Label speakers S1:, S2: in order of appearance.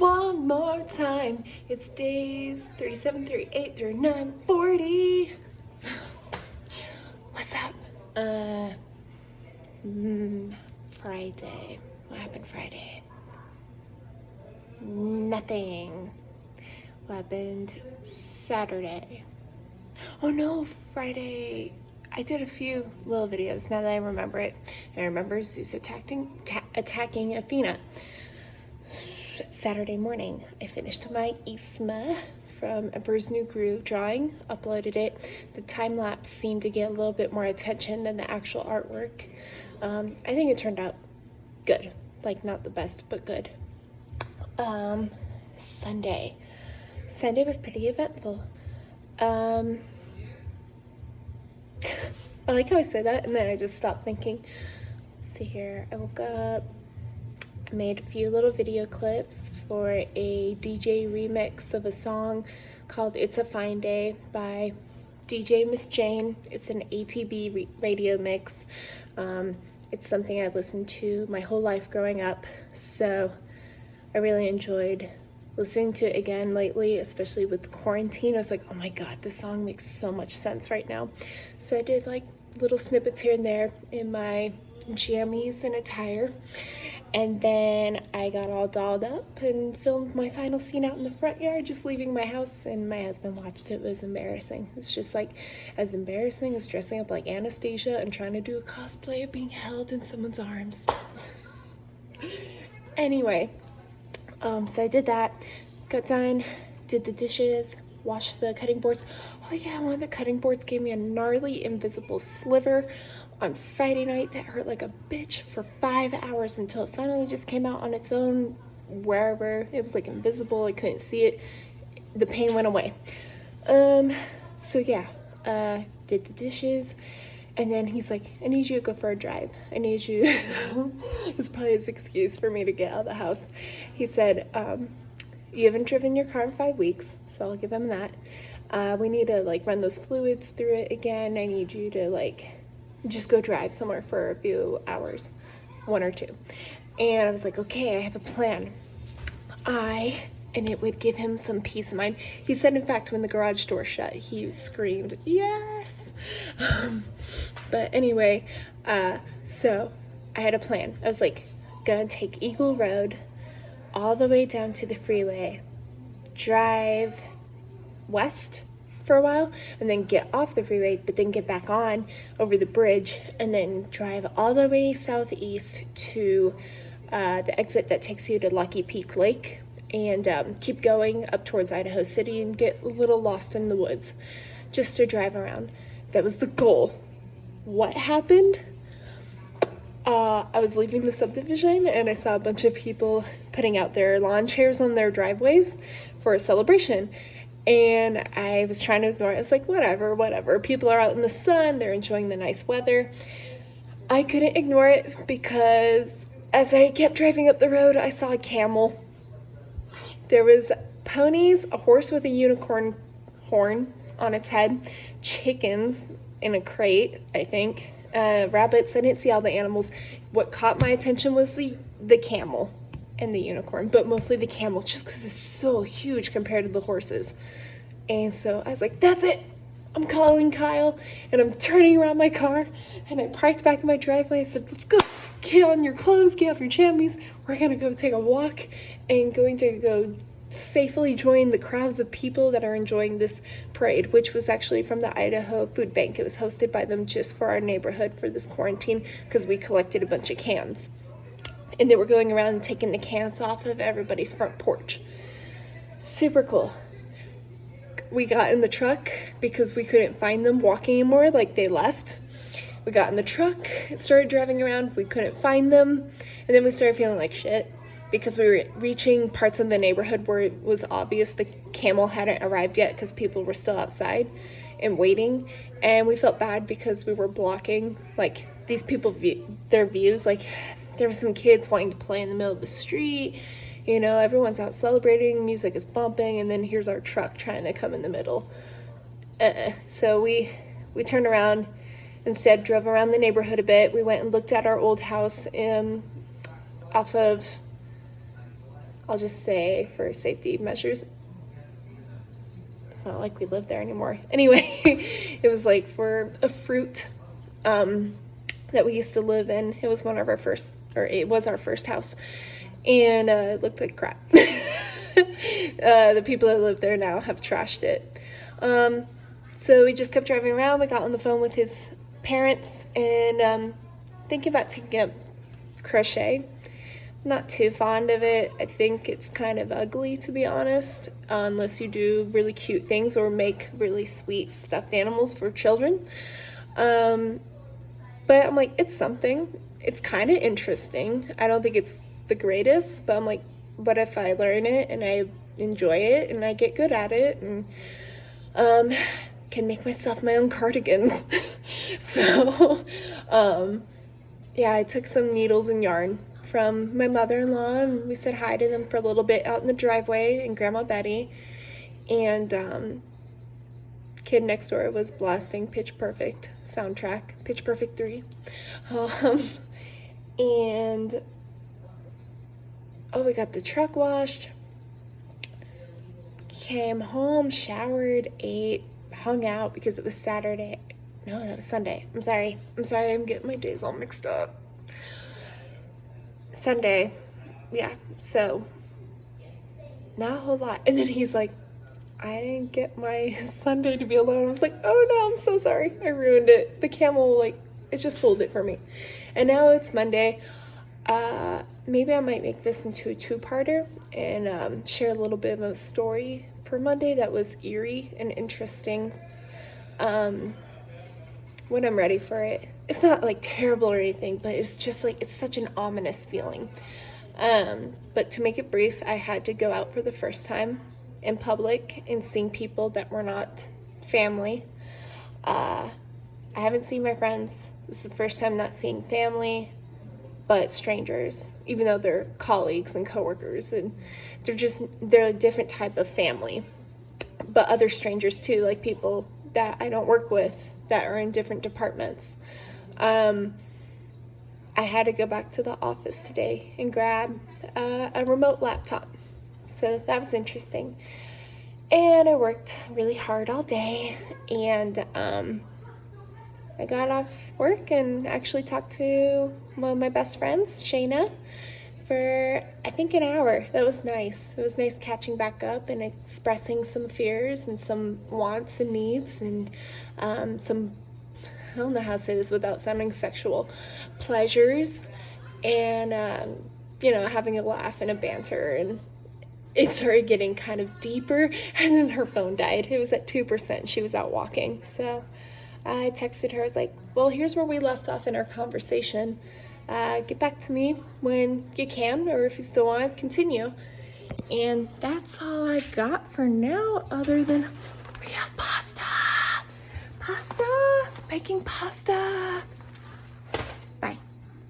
S1: One more time. It's days 37, 38, 39, 40. What's up? Friday. What happened Friday? Nothing. What happened Saturday? Oh no, Friday. I did a few little videos now that I remember it. I remember Zeus attacking Athena. Saturday morning, I finished my ISMA from Emperor's New Groove drawing, uploaded it. The time lapse seemed to get a little bit more attention than the actual artwork. I think it turned out good. Like, not the best, but good. Sunday was pretty eventful. I like how I said that and then I just stopped thinking. Let's see here. I woke up, I made a few little video clips for a DJ remix of a song called It's a Fine Day by DJ Miss Jane. It's an ATB radio mix. It's something I've listened to my whole life growing up, so I really enjoyed listening to it again lately, especially with the quarantine. I was like, oh my god, this song makes so much sense right now. So I did like little snippets here and there in my jammies and attire. And then I got all dolled up and filmed my final scene out in the front yard, just leaving my house, and my husband watched it. It was embarrassing. It's just like as embarrassing as dressing up like Anastasia and trying to do a cosplay of being held in someone's arms. Anyway, so I did that, got done, did the dishes, washed the cutting boards. Oh yeah, one of the cutting boards gave me a gnarly invisible sliver on Friday night that hurt like a bitch for 5 hours until it finally just came out on its own wherever. It was like invisible, I couldn't see it. The pain went away. So yeah, did the dishes, and then he's like, I need you to go for a drive. I need you. It's probably his excuse for me to get out of the house. He said, you haven't driven your car in 5 weeks, so I'll give him that. We need to like run those fluids through it again. I need you to like just go drive somewhere for a few hours, 1 or 2. And I was like, okay, I have a plan. And it would give him some peace of mind. He said, in fact, when the garage door shut, he screamed, yes. But anyway, so I had a plan. I was like, gonna take Eagle Road all the way down to the freeway, drive west for a while, and then get off the freeway, but then get back on over the bridge, and then drive all the way southeast to the exit that takes you to Lucky Peak Lake, and keep going up towards Idaho City and get a little lost in the woods just to drive around. That was the goal. What happened? I was leaving the subdivision and I saw a bunch of people putting out their lawn chairs on their driveways for a celebration. And I was trying to ignore it. I was like, whatever. People are out in the sun. They're enjoying the nice weather. I couldn't ignore it because as I kept driving up the road, I saw a camel. There was ponies, a horse with a unicorn horn on its head, chickens in a crate, I think, rabbits. I didn't see all the animals. What caught my attention was the camel and the unicorn, but mostly the camel, just because it's so huge compared to the horses. And so I was like, that's it. I'm calling Kyle, and I'm turning around my car, and I parked back in my driveway. I said, let's go. Get on your clothes, get off your jammies. We're going to go take a walk and going to go safely join the crowds of people that are enjoying this parade, which was actually from the Idaho Food Bank. It was hosted by them just for our neighborhood for this quarantine because we collected a bunch of cans. And they were going around and taking the cans off of everybody's front porch. Super cool. We got in the truck because we couldn't find them walking anymore, like they left. We got in the truck, started driving around, we couldn't find them, and then we started feeling like shit because we were reaching parts of the neighborhood where it was obvious the camel hadn't arrived yet because people were still outside and waiting, and we felt bad because we were blocking like these people their views. Like there were some kids wanting to play in the middle of the street, you know, everyone's out celebrating, music is bumping, and then here's our truck trying to come in the middle. So we turned around, instead drove around the neighborhood a bit. We went and looked at our old house off of I'll just say for safety measures. It's not like we live there anymore. Anyway, it was like for a fruit that we used to live in. It was it was our first house, and it looked like crap. The people that live there now have trashed it. So we just kept driving around. We got on the phone with his parents and thinking about taking up crochet. Not too fond of it. I think it's kind of ugly, to be honest, unless you do really cute things or make really sweet stuffed animals for children. But I'm like, it's something. It's kind of interesting. I don't think it's the greatest, but I'm like, what if I learn it and I enjoy it and I get good at it and can make myself my own cardigans? So yeah, I took some needles and yarn from my mother-in-law, and we said hi to them for a little bit out in the driveway, and Grandma Betty, and kid next door was blasting Pitch Perfect soundtrack, Pitch Perfect 3, and we got the truck washed, came home, showered, ate, hung out because it was Saturday. No, that was Sunday. I'm sorry, I'm getting my days all mixed up. Sunday, yeah, so not a whole lot. And then he's like, I didn't get my Sunday to be alone. I was like, oh no, I'm so sorry, I ruined it. The camel, it just sold it for me. And now it's Monday. Maybe I might make this into a two-parter and share a little bit of a story for Monday that was eerie and interesting when I'm ready for it. It's not terrible or anything, but it's just it's such an ominous feeling. But to make it brief, I had to go out for the first time in public and seeing people that were not family. I haven't seen my friends. This is the first time not seeing family, but strangers, even though they're colleagues and coworkers, and they're a different type of family. But other strangers too, like people that I don't work with that are in different departments. I had to go back to the office today and grab a remote laptop. So that was interesting. And I worked really hard all day, and I got off work and actually talked to one of my best friends, Shayna, for I think an hour. That was nice. It was nice catching back up and expressing some fears and some wants and needs and some, I don't know how to say this without sounding sexual, pleasures, and having a laugh and a banter. And it started getting kind of deeper, and then her phone died. It was at 2%. She was out walking. So I texted her. I was like, well, here's where we left off in our conversation. Get back to me when you can, or if you still want to continue. And that's all I got for now, other than we have pasta. Making pasta.